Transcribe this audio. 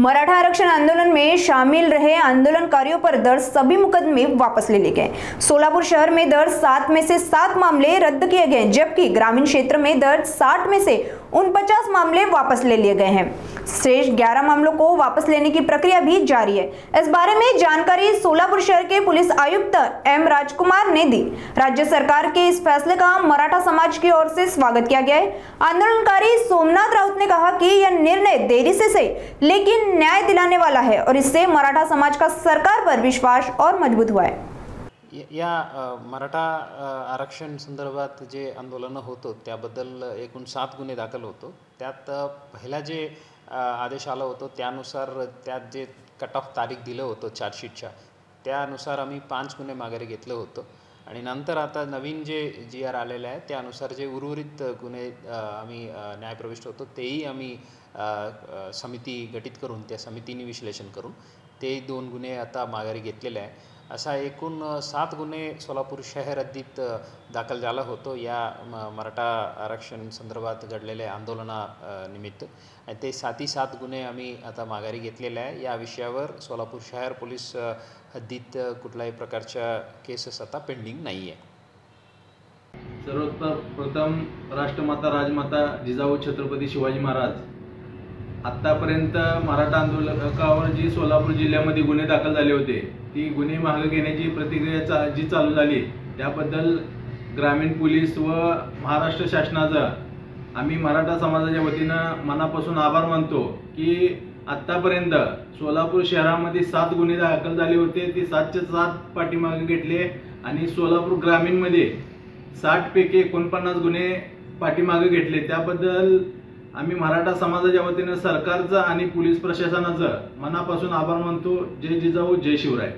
मराठा आरक्षण आंदोलन में शामिल रहे आंदोलनकारियों पर दर्ज सभी मुकदमे वापस ले लिए गए। सोलापुर शहर में दर्ज 7 में से 7 मामले रद्द किए गए, जबकि ग्रामीण क्षेत्र में दर्ज 60 में से 49 मामले वापस ले लिए गए हैं। शेष 11 मामलों को वापस लेने की प्रक्रिया भी जारी है। इस बारे में जानकारी सोलापुर शहर के पुलिस आयुक्त एम राजकुमार ने दी। राज्य सरकार के इस फैसले का मराठा समाज की ओर से स्वागत किया गया है। आंदोलनकारी सोमनाथ राउत ने कहा कि यह निर्णय देरी से सही लेकिन न्याय दिलाने वाला है और इससे मराठा समाज का सरकार पर विश्वास और मजबूत हुआ है। या मराठा आरक्षण संदर्भात जे आंदोलन होतं त्याबद्दल एकूण 7 गुन्हे दाखल होतो। त्यात पहिला जे आदेश आला होतो त्यानुसार त्यात जे कट ऑफ तारीख दिलं होतं चार्जशीटच्या त्यानुसार आम्ही 5 गुन्हे माघारी घेतलं होतं आणि नंतर आता नवीन जे GR आलेले आहे त्यानुसार जे उर्वरित गुन्हे आम्ही न्यायप्रविष्ट होतो तेही आम्ही समिती गठीत करून त्या समितीने विश्लेषण करून ते 2 गुन्हे आता माघारी घेतलेले आहे। असा एकूण 7 गुन्हे सोलापूर शहर हद्दीत दाखल झाला होतो या मराठा आरक्षण संदर्भात घडलेल्या आंदोलनानिमित्त आणि ते 7 गुन्हे आम्ही आता माघारी घेतलेले आहे। या विषयावर सोलापूर शहर पोलीस हद्दीत कुठल्याही प्रकारच्या केसेस आता पेंडिंग नाही आहे। सर्वप्रथम राष्ट्रमाता राजमाता जिजाऊ छत्रपती शिवाजी महाराज आतापर्यंत मराठा आंदोलकावर जी सोलापूर जिल्ह्यामध्ये गुन्हे दाखल झाले होते ती गुन्हे मागे घेण्याची प्रक्रिया जी चालू झाली त्याबद्दल ग्रामीण पोलीस व महाराष्ट्र शासनाचा आम्ही मराठा समाजाच्या वतीनं मनापासून आभार मानतो की आतापर्यंत सोलापूर शहरामध्ये 7 गुन्हे दाखल झाले होते ते 7चे 7 पाठीमागे घेतले आणि सोलापूर ग्रामीणमध्ये 60 पैकी 49 गुन्हे पाठीमागे घेतले। त्याबद्दल आम्ही मराठा समाजाच्या वतीनं सरकारचा आणि पोलीस प्रशासनाचा मनापासून आभार मानतो। जय जिजाऊ जय शिवराय।